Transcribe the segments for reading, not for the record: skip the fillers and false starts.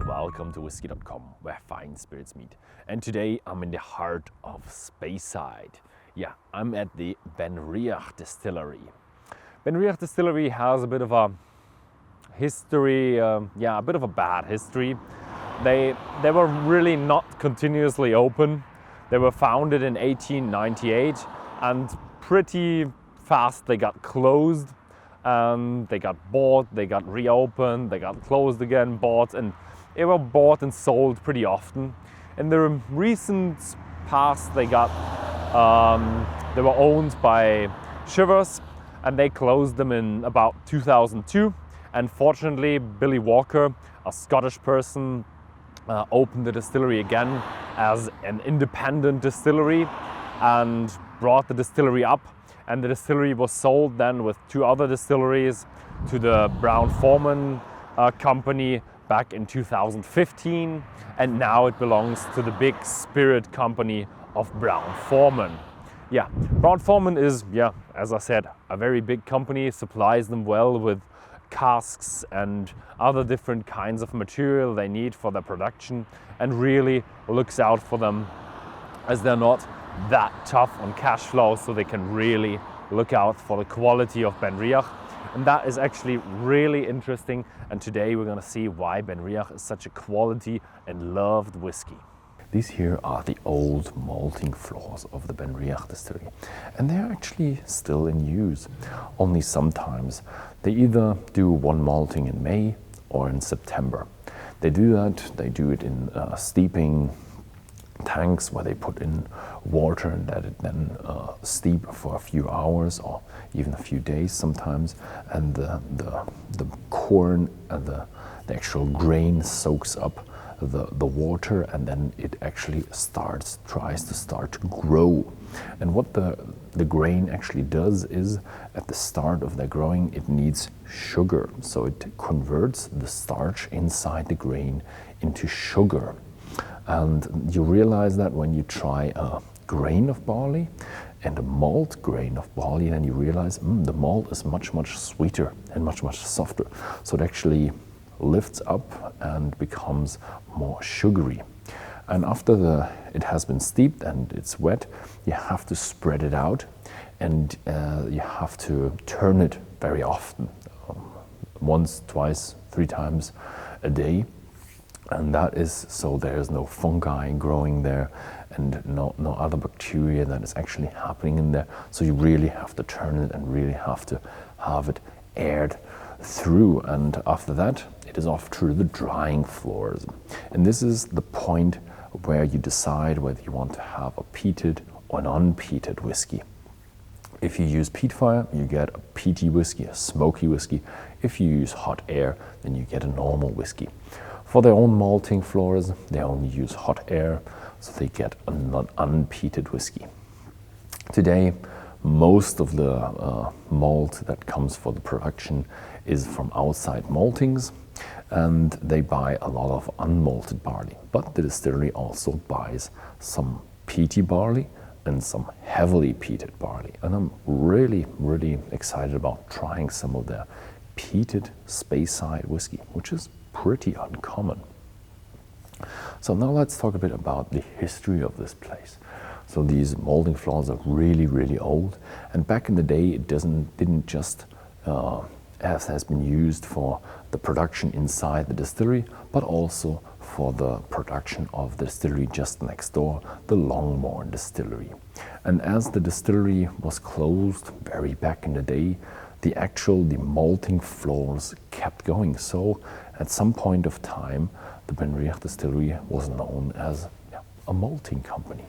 welcome to Whisky.com, where fine spirits meet. And today I'm in the heart of Speyside. Yeah, I'm at the BenRiach Distillery. BenRiach Distillery has a bit of a history, a bit of a bad history. They were really not continuously open. They were founded in 1898 and pretty fast they got closed. They got bought, they got reopened, they got closed again, bought, and they were bought and sold pretty often. In the recent past, they were owned by Shivers, and they closed them in about 2002. And fortunately, Billy Walker, a Scottish person, opened the distillery again as an independent distillery and brought the distillery up. And the distillery was sold then with two other distilleries to the Brown-Forman company back in 2015. And now it belongs to the big spirit company of Brown-Forman. Yeah, Brown-Forman is, as I said, a very big company, supplies them well with casks and other different kinds of material they need for their production, and really looks out for them as they're not that tough on cash flow, so they can really look out for the quality of BenRiach. And that is actually really interesting, and today we're going to see why BenRiach is such a quality and loved whiskey. These here are the old malting floors of the BenRiach distillery, and they're actually still in use. Only sometimes they either do one malting in May or in September. They do it in steeping tanks where they put in water and let it then steep for a few hours or even a few days sometimes, and the corn and the actual grain soaks up the water, and then it actually tries to start to grow. And what the grain actually does is, at the start of their growing, it needs sugar, so it converts the starch inside the grain into sugar. And you realize that when you try a grain of barley and a malt grain of barley, then you realize the malt is much sweeter and much softer. So it actually lifts up and becomes more sugary. And after it has been steeped and it's wet, you have to spread it out, and you have to turn it very often, once, twice, 3 times a day. And that is so there's no fungi growing there and no other bacteria that is actually happening in there. So you really have to turn it and really have to have it aired through. And after that, it is off to the drying floors. And this is the point where you decide whether you want to have a peated or an unpeated whiskey. If you use peat fire, you get a peaty whiskey, a smoky whiskey. If you use hot air, then you get a normal whiskey. For their own malting floors, they only use hot air, so they get an unpeated whiskey. Today, most of the malt that comes for the production is from outside maltings, and they buy a lot of unmalted barley. But the distillery also buys some peaty barley and some heavily peated barley. And I'm really excited about trying some of their peated Speyside whiskey, which is pretty uncommon. So now let's talk a bit about the history of this place. So these malting floors are really old, and back in the day it didn't just as has been used for the production inside the distillery, but also for the production of the distillery just next door, the Longmorn Distillery. And as the distillery was closed very back in the day, the malting floors kept going. So at some point of time, the BenRiach Distillery was known as a malting company.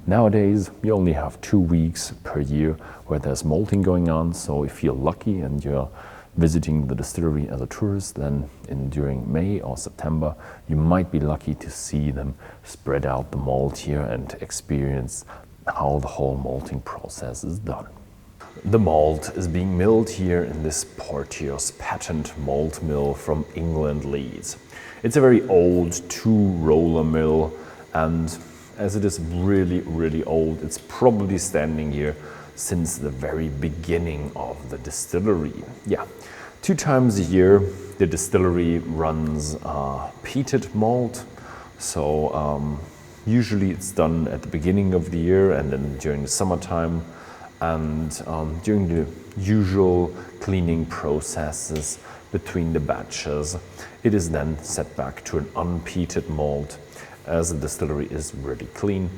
Nowadays, you only have 2 weeks per year where there's malting going on. So if you're lucky and you're visiting the distillery as a tourist, then during May or September, you might be lucky to see them spread out the malt here and experience how the whole malting process is done. The malt is being milled here in this Porteous patent malt mill from England, Leeds. It's a very old 2-roller mill, and as it is really old, it's probably standing here since the very beginning of the distillery. 2 times a year, the distillery runs peated malt. So usually it's done at the beginning of the year and then during the summertime. And during the usual cleaning processes between the batches, it is then set back to an unpeated malt. As the distillery is really clean,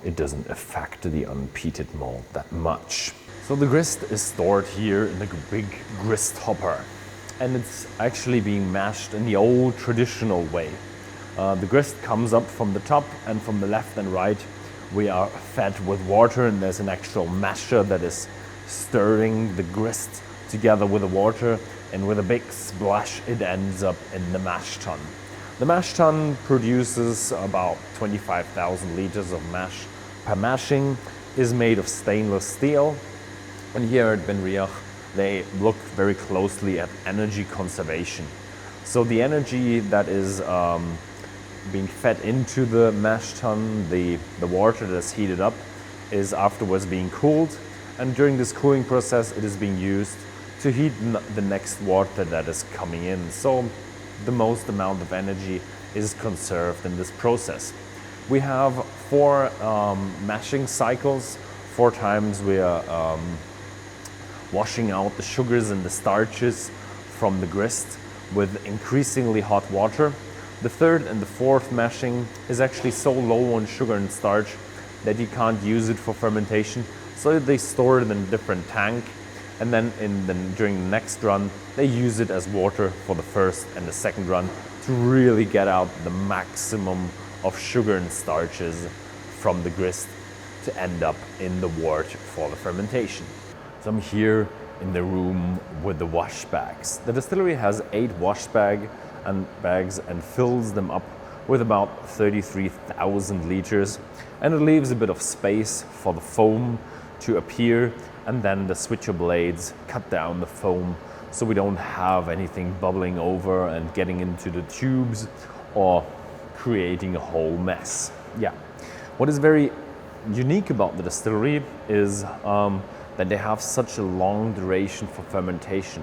it doesn't affect the unpeated malt that much. So the grist is stored here in a big grist hopper, and it's actually being mashed in the old traditional way. The grist comes up from the top, and from the left and right we are fed with water, and there's an actual masher that is stirring the grist together with the water, and with a big splash it ends up in the mash tun. The mash tun produces about 25,000 liters of mash per mashing, is made of stainless steel. And here at BenRiach, they look very closely at energy conservation. So the energy that is being fed into the mash tun, the water that is heated up, is afterwards being cooled. And during this cooling process, it is being used to heat the next water that is coming in. So the most amount of energy is conserved in this process. We have 4 mashing cycles. 4 times we are washing out the sugars and the starches from the grist with increasingly hot water. The 3rd and the 4th mashing is actually so low on sugar and starch that you can't use it for fermentation, so they store it in a different tank, and then during the next run they use it as water for the 1st and the 2nd run to really get out the maximum of sugar and starches from the grist to end up in the wort for the fermentation. So I'm here in the room with the wash bags. The distillery has 8 wash bags and fills them up with about 33,000 liters, and it leaves a bit of space for the foam to appear, and then the switcher blades cut down the foam so we don't have anything bubbling over and getting into the tubes or creating a whole mess. Yeah. What is very unique about the distillery is that they have such a long duration for fermentation.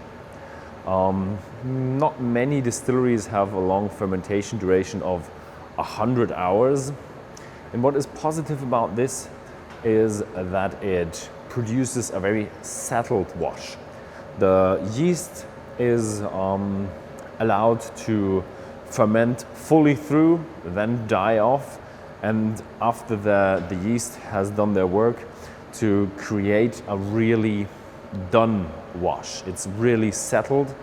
Not many distilleries have a long fermentation duration of 100 hours. And what is positive about this is that it produces a very settled wash. The yeast is allowed to ferment fully through, then die off, and after the yeast has done their work, to create a really done wash. It's really settled,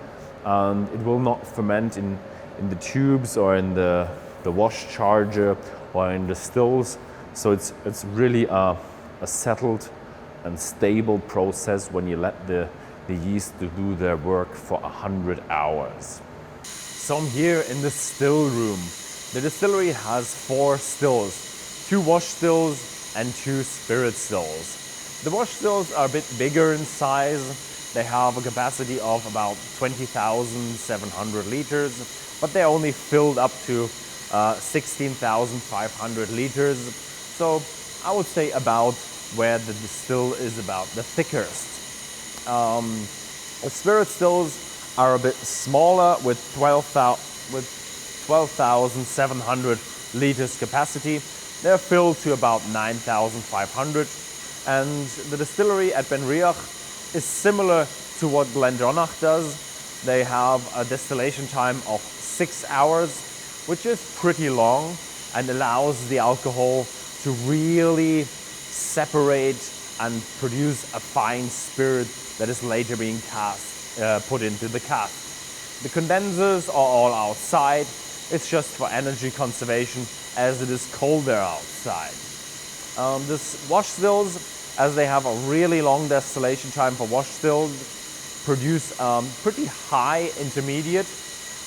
and it will not ferment in the tubes or in the wash charger or in the stills. So it's really a settled and stable process when you let the yeast to do their work for 100 hours. So I'm here in the still room. The distillery has 4 stills, 2 wash stills and 2 spirit stills. The wash stills are a bit bigger in size. They have a capacity of about 20,700 liters, but they're only filled up to 16,500 liters. So I would say about where the distill is about the thickest. The spirit stills are a bit smaller with 12,700 liters capacity. They're filled to about 9,500. And the distillery at BenRiach is similar to what Glendronach does. They have a distillation time of 6 hours, which is pretty long and allows the alcohol to really separate and produce a fine spirit that is later being put into the cask. The condensers are all outside. It's just for energy conservation as it is colder outside. This wash stills, as they have a really long distillation time for wash stills, produce pretty high intermediate,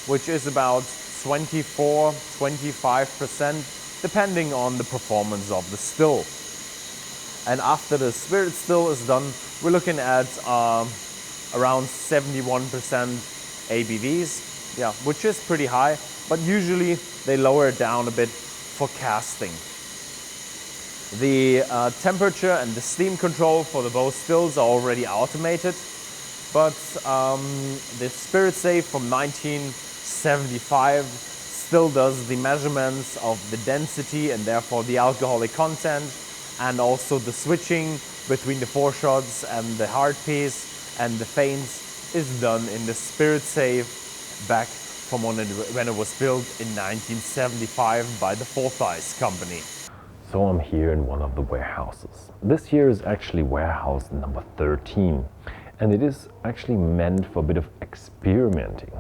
which is about 24–25%, depending on the performance of the still. And after the spirit still is done, we're looking at around 71% ABVs, yeah, which is pretty high, but usually they lower it down a bit for casting. The temperature and the steam control for the both stills are already automated. but the spirit safe from 1975 still does the measurements of the density and therefore the alcoholic content, and also the switching between the foreshots and the hard piece and the feints is done in the spirit safe back from when it was built in 1975 by the Forsyth company. So I'm here in one of the warehouses. This here is actually warehouse number 13, and it is actually meant for a bit of experimenting.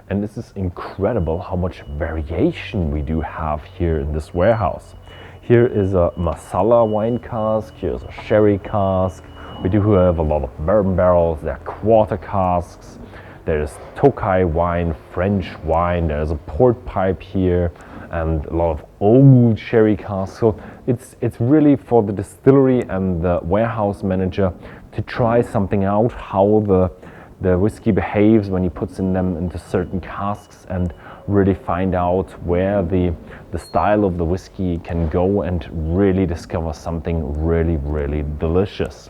And this is incredible how much variation we do have here in this warehouse. Here is a masala wine cask, here's a sherry cask. We do have a lot of bourbon barrels, there are quarter casks, there's Tokai wine, French wine, there's a port pipe here, and a lot of old sherry casks. So it's really for the distillery and the warehouse manager to try something out, how the whiskey behaves when he puts them into certain casks, and really find out where the style of the whiskey can go and really discover something really, really delicious.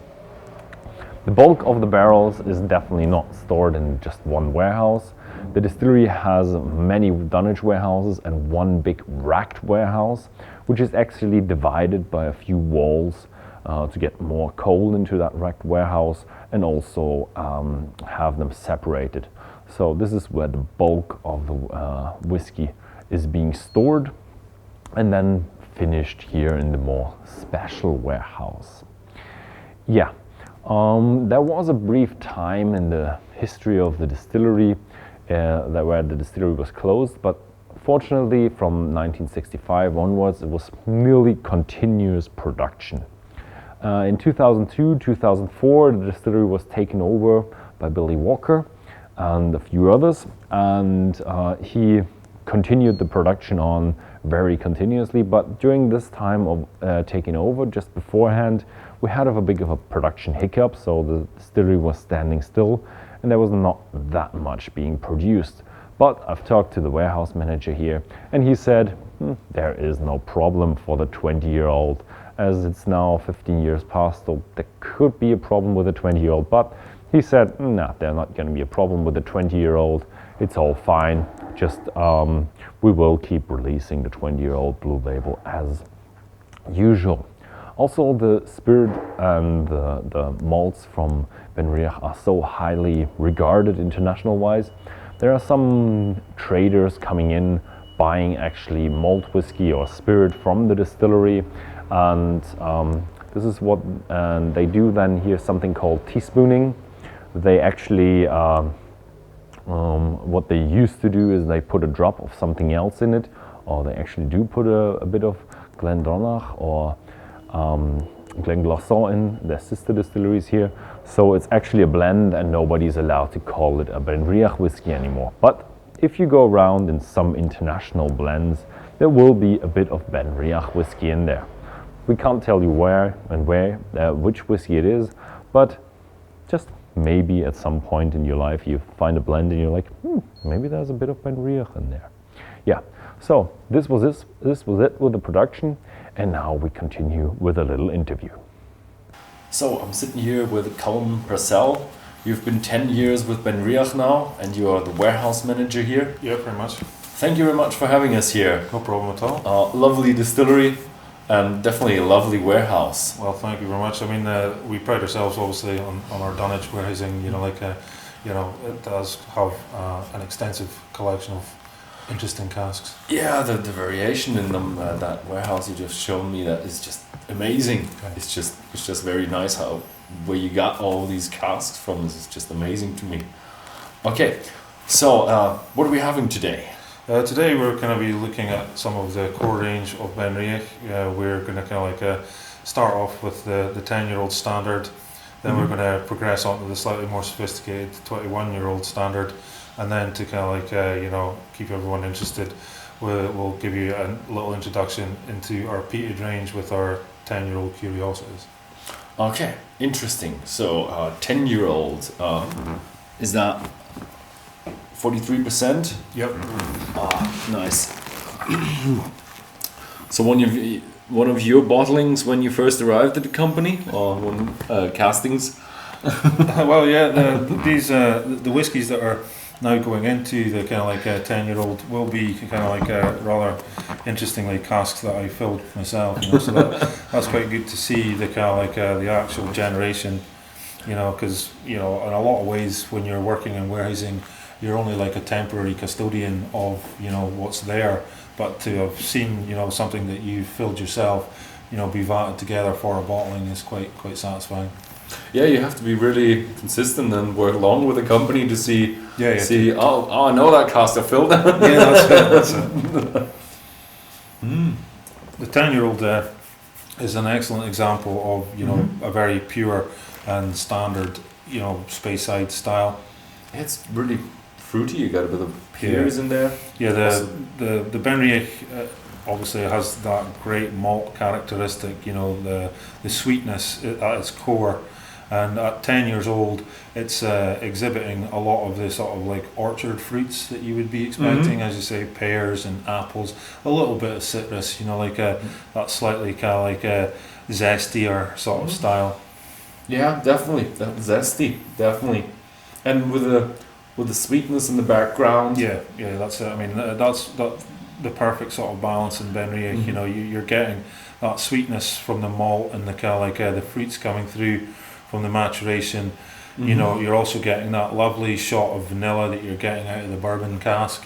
The bulk of the barrels is definitely not stored in just one warehouse. The distillery has many dunnage warehouses and one big racked warehouse, which is actually divided by a few walls to get more coal into that racked warehouse, and also have them separated. So this is where the bulk of the whiskey is being stored and then finished here in the more special warehouse. Yeah, there was a brief time in the history of the distillery where the distillery was closed, but fortunately from 1965 onwards it was merely continuous production. In 2002, 2004, the distillery was taken over by Billy Walker and a few others, and he continued the production on very continuously. But during this time of taking over, just beforehand, we had a big of a production hiccup, so the distillery was standing still and there was not that much being produced. But I've talked to the warehouse manager here and he said, there is no problem for the 20-year-old, as it's now 15 years past, so there could be a problem with a 20-year-old, but he said, nah, there's not going to be a problem with the 20-year-old, it's all fine, just we will keep releasing the 20-year-old blue label as usual. Also, the spirit and the malts from BenRiach are so highly regarded international-wise. There are some traders coming in, buying actually malt whiskey or spirit from the distillery, and this is what they do then here, something called teaspooning. They actually, what they used to do is they put a drop of something else in it, or they actually do put a bit of Glendronach or Glenglassaugh in, their sister distilleries here. So it's actually a blend and nobody's allowed to call it a BenRiach whiskey anymore. But if you go around in some international blends, there will be a bit of BenRiach whiskey in there. We can't tell you where and which whiskey it is, but just maybe at some point in your life you find a blend and you're like, maybe there's a bit of BenRiach in there. Yeah, so this was it with the production, and now we continue with a little interview. So I'm sitting here with Colin Purcell. You've been 10 years with BenRiach now, and you are the warehouse manager here. Yeah, pretty much. Thank you very much for having us here. No problem at all. Lovely distillery, and definitely a lovely warehouse. Well, thank you very much. I mean, we pride ourselves obviously on our dunnage warehousing. It does have an extensive collection of interesting casks. Yeah, the variation in them, that warehouse you just showed me, that is just amazing. Okay. It's just very nice how where you got all these casks from. This is just amazing to me. Okay, so what are we having today? Today we're going to be looking at some of the core range of BenRiach. We're going to kind of start off with the 10-year-old standard, then we're going to progress on to the slightly more sophisticated 21-year-old standard, and then to kind of keep everyone interested, we'll give you a little introduction into our peated range with our 10-year-old curiosities. Okay, interesting. So 10-year-old, is that 43%? Yep. Nice. So one of your bottlings when you first arrived at the company, or castings, Well, yeah, the whiskies that are now going into the kind of like 10-year-old will be kind of like rather interestingly casks that I filled myself. So that's quite good to see the kind of like the actual generation. Because in a lot of ways when you're working in warehousing, you're only like a temporary custodian of what's there. But to have seen something that you filled yourself, be vatted together for a bottling is quite satisfying. Yeah, you have to be really consistent and work along with the company to see. I know that cask I filled. Yeah, that's it. The 10-year-old is an excellent example of a very pure and standard Speyside style. It's really fruity. You got a bit of pears in there. Yeah, the BenRiach obviously has that great malt characteristic. The sweetness at its core. And at 10 years old, it's exhibiting a lot of the sort of like orchard fruits that you would be expecting, as you say, pears and apples, a little bit of citrus, that slightly kind of like a zestier sort of style. Yeah, definitely, that zesty, definitely, and with the sweetness in the background. Yeah, that's it. I mean, that's the perfect sort of balance in BenRiach. You're getting that sweetness from the malt and the kind of like the fruits coming through from the maturation. You're also getting that lovely shot of vanilla that you're getting out of the bourbon cask.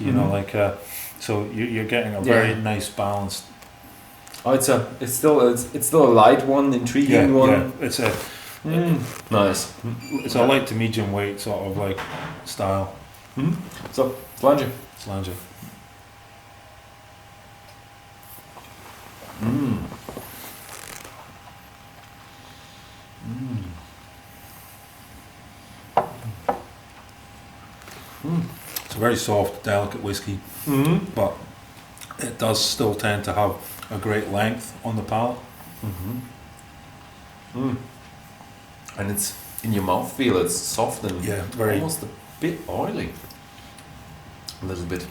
So you're getting a very nice balance. Oh, it's still a light one, intriguing one. Yeah, it's a nice. It's a light to medium weight sort of like style. So Slange. It's a very soft, delicate whiskey, but it does still tend to have a great length on the palate. And it's in your mouthfeel. It's soft and very almost a bit oily. A little bit.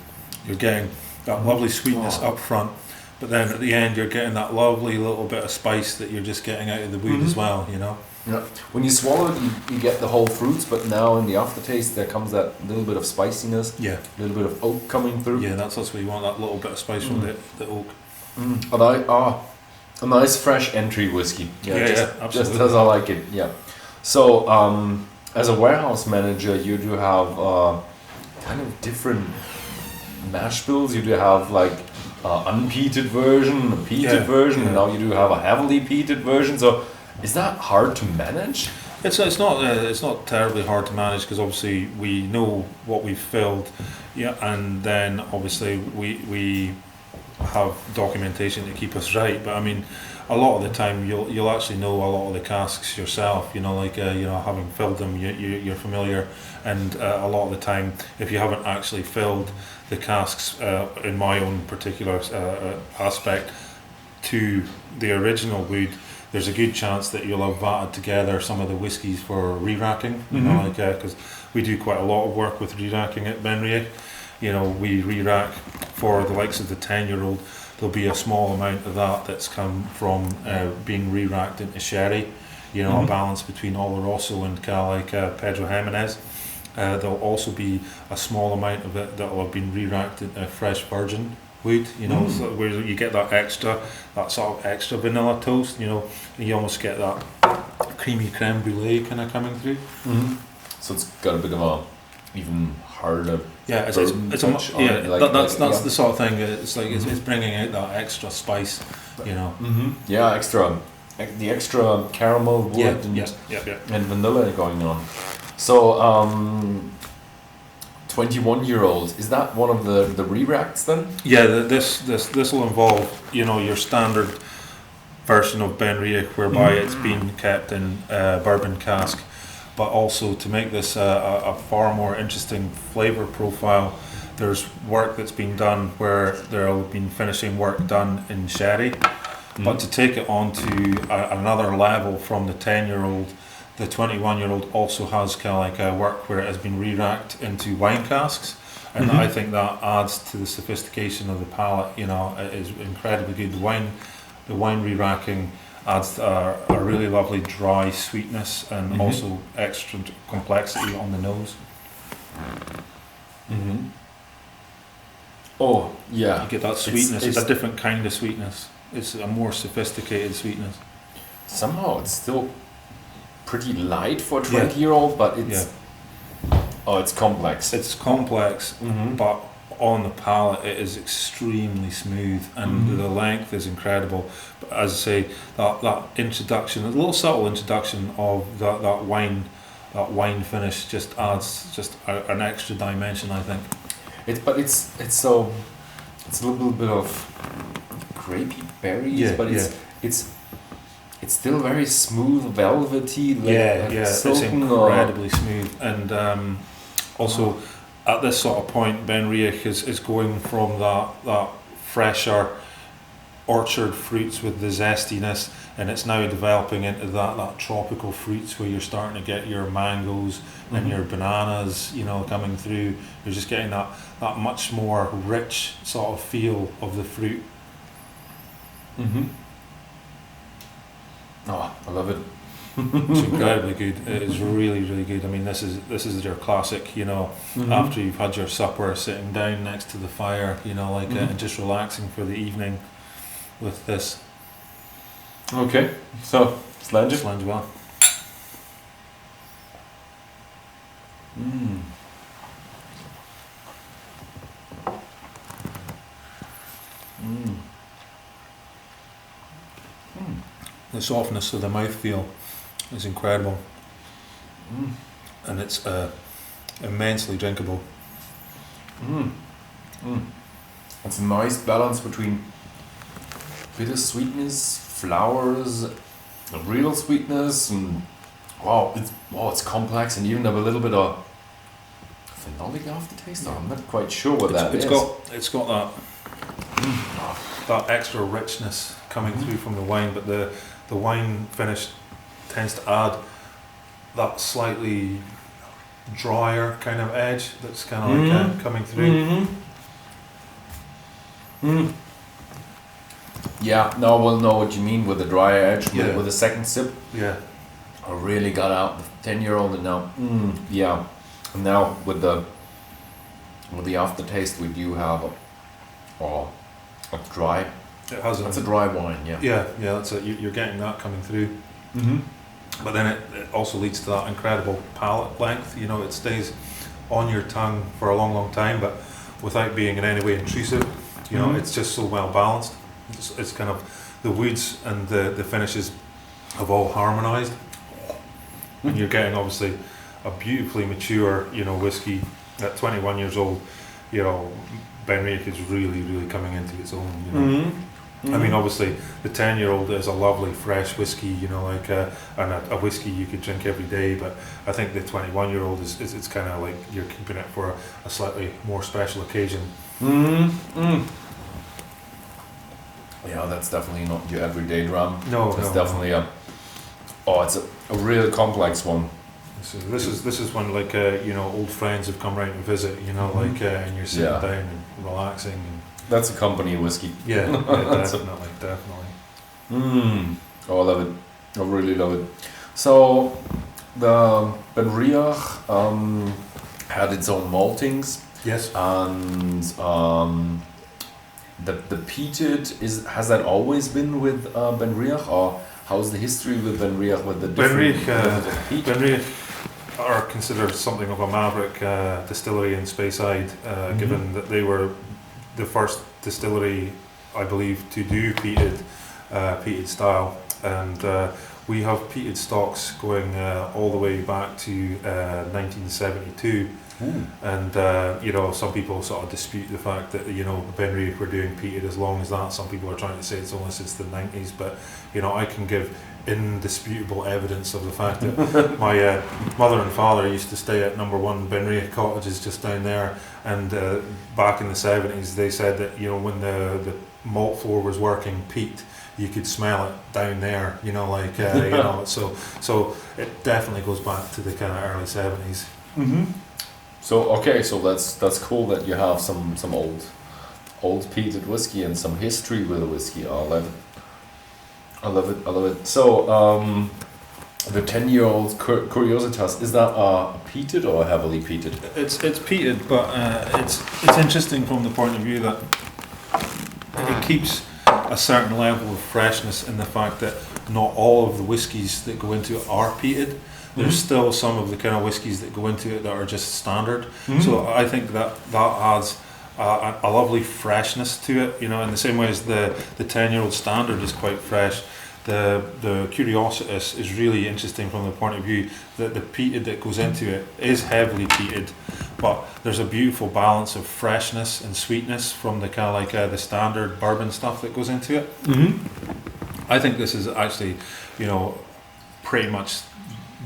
You're getting that lovely sweetness up front, but then at the end you're getting that lovely little bit of spice that you're just getting out of the wood as well. Yeah. When you swallow it, you get the whole fruits, but now in the aftertaste there comes that little bit of spiciness. Yeah. A little bit of oak coming through. Yeah, that's what you want, that little bit of spice from the oak. A nice fresh entry whiskey. Absolutely. Just as I like it. Yeah. So, as a warehouse manager, you do have kind of different mash bills. You do have like unpeated version, a peated version, and now you do have a heavily peated version. So, is that hard to manage? It's not terribly hard to manage because obviously we know what we've filled, and then obviously we have documentation to keep us right. But I mean, a lot of the time you'll actually know a lot of the casks yourself. Having filled them, you're familiar, and a lot of the time, if you haven't actually filled the casks, in my own particular aspect, to the original wood, there's a good chance that you'll have vatted together some of the whiskies for re-racking. Because we do quite a lot of work with re-racking at BenRiach. We re-rack for the likes of the 10-year-old. There'll be a small amount of that's come from being re-racked into sherry. A balance between Oloroso and kind of like Pedro Jimenez. There'll also be a small amount of it that will have been re-racked into fresh virgin wood, so where you get that sort of extra vanilla toast, and you almost get that creamy creme brulee kind of coming through. So it's got a bit of a even harder. Yeah, it's that's the sort of thing. It's like it's bringing out that extra spice, Yeah, the extra caramel wood and vanilla going on. So 21-year-old, is that one of the re-racks then? Yeah, this will involve your standard version of BenRiach, whereby it's been kept in bourbon cask, but also to make this a far more interesting flavour profile, there's work that's been done where there have been finishing work done in sherry, but to take it on to another level from the 10-year-old, the 21-year-old also has kind of like a work where it has been re-racked into wine casks, and I think that adds to the sophistication of the palate. It is incredibly good. The wine re-racking adds a really lovely dry sweetness and Mhm. also extra complexity on the nose. Mm-hmm. Oh, yeah. You get that sweetness. It's a different kind of sweetness. It's a more sophisticated sweetness. Somehow it's still pretty light for a 20-year-old, but it's it's complex. It's complex, Mm-hmm. but on the palate it is extremely smooth, and Mhm. the length is incredible. But as I say, that introduction, a little subtle introduction of that wine finish just adds just an extra dimension, I think. But it's a little bit of grapey berries, but it's still very smooth, velvety. Like It's silken incredibly smooth, and also at this sort of point, BenRiach is going from that fresher orchard fruits with the zestiness, and it's now developing into that tropical fruits where you're starting to get your mangoes and your bananas, coming through. You're just getting that much more rich sort of feel of the fruit. Mm-hmm. Oh, I love it. It's incredibly good. It is really, really good. I mean, this is your classic, Mhm. after you've had your supper, sitting down next to the fire, and just relaxing for the evening with this. Okay, so slange it. Slange well. Mm. Mm. Mm. The softness of the mouthfeel is incredible, Mm. and it's immensely drinkable. Mm. Mm. It's a nice balance between bitter sweetness, flowers, a real sweetness, and it's complex, and even have a little bit of phenolic aftertaste. I'm not quite sure what that is. It's got that extra richness coming through from the wine, but the wine finish tends to add that slightly drier kind of edge that's kind of like coming through. Mm-hmm. Mm. Yeah, no, we'll know what you mean with the dry edge. Yeah. With the second sip, Yeah, I really got out the 10-year-old, and now, yeah. And now with the aftertaste, we do have a dry. it has That's a dry wine, yeah. yeah, that's it. You're getting that coming through. Mm-hmm. But then it also leads to that incredible palate length. It stays on your tongue for a long, long time, but without being in any way intrusive. Mhm. It's just so well balanced. It's kind of the woods and the finishes have all harmonised, and you're getting obviously a beautifully mature, whiskey at 21 years old. BenRiach is really, really coming into its own. Mm-hmm. I mean, obviously, the 10-year-old is a lovely fresh whiskey, and a whiskey you could drink every day. But I think the 21-year-old is it's kind of like you're keeping it for a slightly more special occasion. Mm-hmm. Yeah, that's definitely not your everyday drum. No, It's no, definitely it's a real complex one. This is when old friends have come round to visit, and you're sitting Yeah. down and relaxing. And That's a company whiskey. yeah, definitely. Oh, I love it. I really love it. So, the BenRiach had its own maltings, Yes. and the peated has that always been with BenRiach, or how's the history with BenRiach with the different levels of peat? BenRiach are considered something of a maverick distillery in Speyside, given that they were the first distillery, I believe, to do peated style, and we have peated stocks going all the way back to 1972. And some people sort of dispute the fact that BenRiach were doing peated as long as that. Some people are trying to say it's only since the 90s, but I can give indisputable evidence of the fact that my mother and father used to stay at number 1 BenRiach cottages just down there, and back in the 70s they said that when the malt floor was working peat, you could smell it down there, so it definitely goes back to the kind of early 70s. Mm-hmm. So that's cool that you have some old peated whiskey and some history with the whiskey. I love it. I love it. I love it. So, the 10-year-old Curiositas, is that peated or heavily peated? It's peated, but it's interesting from the point of view that it keeps a certain level of freshness in the fact that not all of the whiskies that go into it are peated. There's still some of the kind of whiskies that go into it that are just standard. So I think that adds a lovely freshness to it, you know, in the same way as the 10-year-old standard is quite fresh. The Curiositas is really interesting from the point of view that the peated that goes into it is heavily peated, but there's a beautiful balance of freshness and sweetness from the kind of like the standard bourbon stuff that goes into it. I think this is actually, you know, pretty much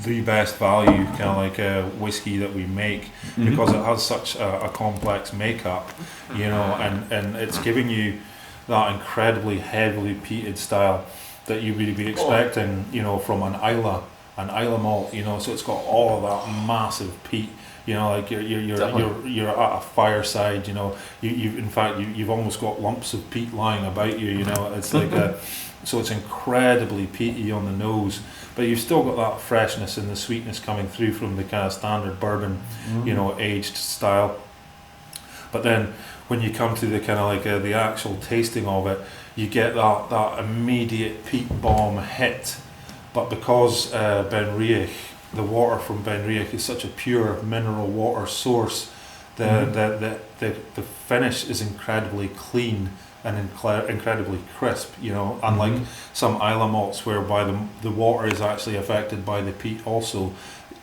the best value kind of like whiskey that we make, because it has such a complex makeup, you know, and it's giving you that incredibly heavily peated style that you would be expecting, you know, from an Islay malt, you know. So it's got all of that massive peat, you know, like you're at a fireside, you know. You've almost got lumps of peat lying about you, you know. It's like so it's incredibly peaty on the nose, but you've still got that freshness and the sweetness coming through from the kind of standard bourbon, you know, aged style. But then when you come to the kind of like the actual tasting of it, you get that immediate peat bomb hit. But because BenRiach, the water from BenRiach is such a pure mineral water source, the finish is incredibly clean and incredibly crisp, you know, unlike some Islay malts whereby the water is actually affected by the peat also,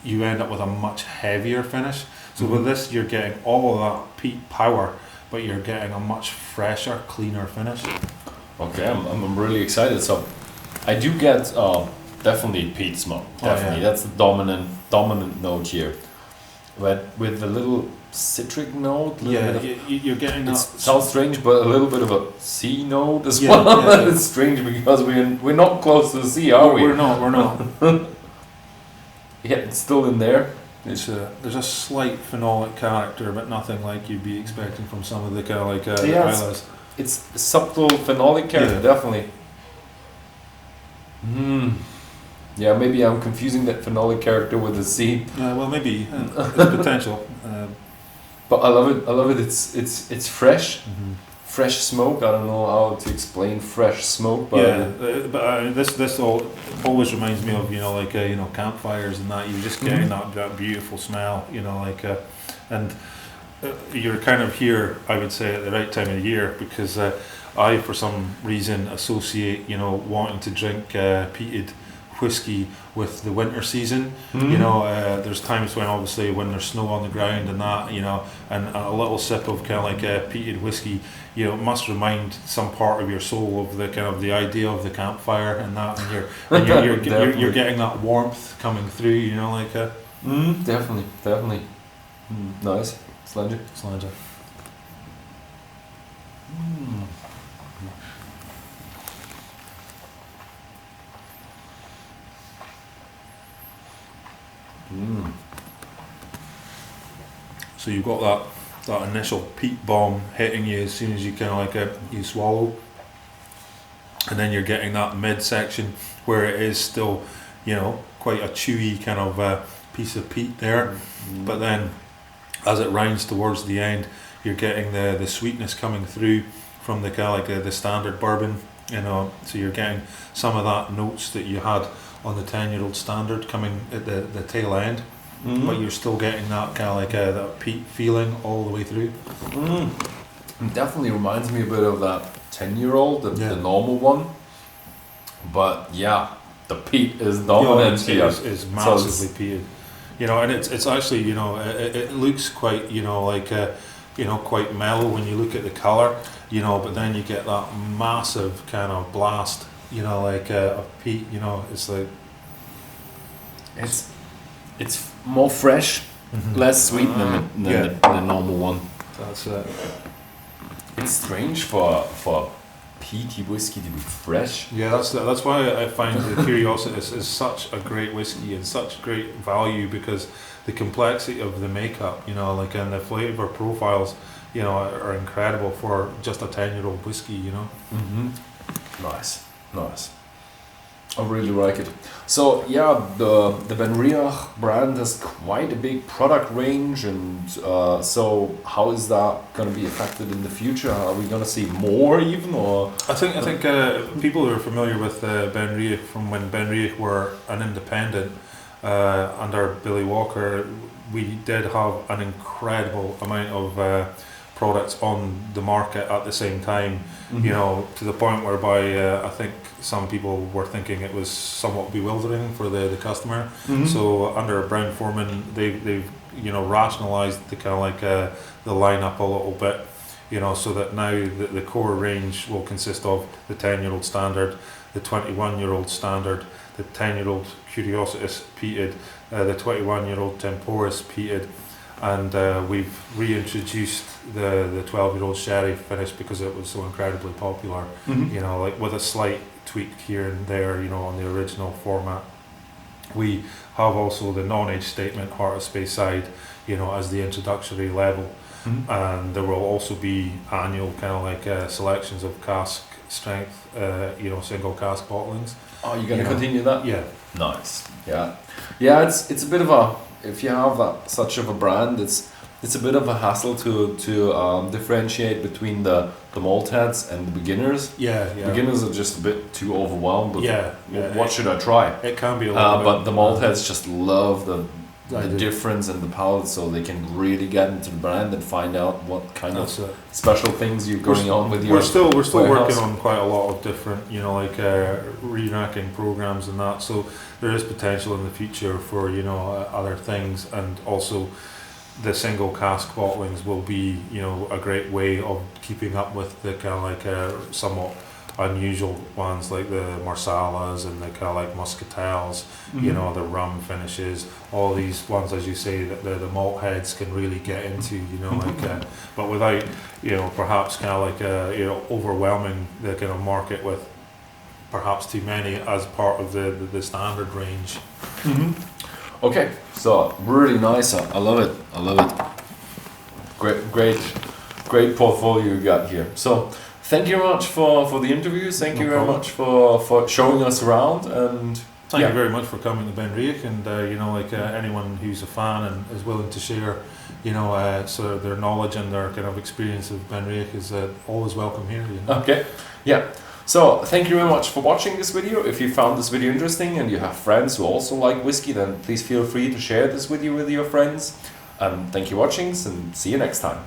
you end up with a much heavier finish. So with this, you're getting all of that peat power, but you're getting a much fresher, cleaner finish. Okay, I'm really excited. So, I do get definitely peat smoke. Definitely, that's the dominant note here. But with the little citric note, you're getting that. Sounds strange, but a little bit of a sea note as well. It's strange because we're not close to the sea, are we? We're not. Yeah, it's still in there. There's a slight phenolic character, but nothing like you'd be expecting from some of the kind of like Islas. It's subtle phenolic character, definitely. Yeah, maybe I'm confusing that phenolic character with the sea. Well, maybe it's potential. But I love it. It's fresh, fresh smoke. I don't know how to explain fresh smoke, but this always reminds me of, you know, like you know, campfires and that. You're just getting that beautiful smell, you know, like and you're kind of here, I would say, at the right time of the year, because I, for some reason, associate, you know, wanting to drink peated whiskey with the winter season. You know, there's times when obviously when there's snow on the ground and that, you know, and a little sip of kind of like peated whiskey, you know, must remind some part of your soul of the kind of the idea of the campfire and that, and you're getting that warmth coming through, you know, like definitely. Nice. Slanger. So you've got that initial peat bomb hitting you as soon as you kind of like you swallow, and then you're getting that midsection where it is still, you know, quite a chewy kind of piece of peat there, but then as it rounds towards the end, you're getting the sweetness coming through from the kind of like the standard bourbon, you know. So you're getting some of that notes that you had on the 10-year-old standard coming at the tail end, but you're still getting that kind of like that peat feeling all the way through. It definitely reminds me a bit of that 10-year-old, the normal one. But yeah, the peat is dominant here. It's massively peated. You know, and it's actually, you know, it looks quite, you know, like you know, quite mellow when you look at the colour, you know, but then you get that massive kind of blast, you know, like of peat, you know. It's like it's more fresh, less sweet than the normal one. That's It's strange for peaty whiskey to be fresh. Yeah, that's why I find the Curiositas is such a great whiskey and such great value, because the complexity of the makeup, you know, like, and the flavour profiles, you know, are incredible for just a 10-year-old whiskey, you know. Nice. I really like it. So yeah, the BenRiach brand has quite a big product range, and so how is that going to be affected in the future? Are we going to see more even, or? I think people who are familiar with BenRiach from when BenRiach were an independent under Billy Walker, we did have an incredible amount of products on the market at the same time. Mhm. You know, to the point whereby I think some people were thinking it was somewhat bewildering for the customer. Mhm. So under Brown Forman, they've rationalized the kind of like the lineup a little bit. You know, so that now the core range will consist of the 10-year-old standard, the 21-year-old standard, the 10-year-old Curiositas peated, the 21-year-old Temporis peated, and we've reintroduced the 12-year-old sherry finish because it was so incredibly popular. Mhm. You know, like with a slight tweak here and there, you know, on the original format. We have also the non-age statement Heart of Speyside, you know, as the introductory level. Mhm. And there will also be annual kind of like selections of cask strength, single cask bottlings. Oh, you're going You to know. continue that? Yeah. Nice. Yeah. Yeah, it's a bit of a, if you have that such of a brand, it's a bit of a hassle to differentiate between the malt heads and the beginners. Yeah. Beginners are just a bit too overwhelmed with Yeah. what should I try? It can be a little bit. But the malt heads just love the I do. difference in the palate, so they can really get into the brand and find out what kind That's of it. special things you're going on with your. We're still warehouse. working on quite a lot of different, re-racking programs and that. So there is potential in the future for other things, and also the single cask bottlings will be a great way of keeping up with the kind of like somewhat unusual ones like the Marsalas and the kind of like Muscatels, Mhm. the rum finishes, all these ones, as you say, that the malt heads can really get into, but without, perhaps kind of like, overwhelming the kind of market with perhaps too many as part of the standard range. Mhm. Okay, so really nice. I love it. I love it. Great portfolio you got here. So thank you very much for the interviews. Thank No you very problem. much for showing us around. And Thank yeah. you very much for coming to BenRiach, and anyone who's a fan and is willing to share, so their knowledge and their kind of experience of BenRiach is always welcome here. Okay, yeah. So thank you very much for watching this video. If you found this video interesting and you have friends who also like whiskey, then please feel free to share this video with your friends. Thank you for watching, and see you next time.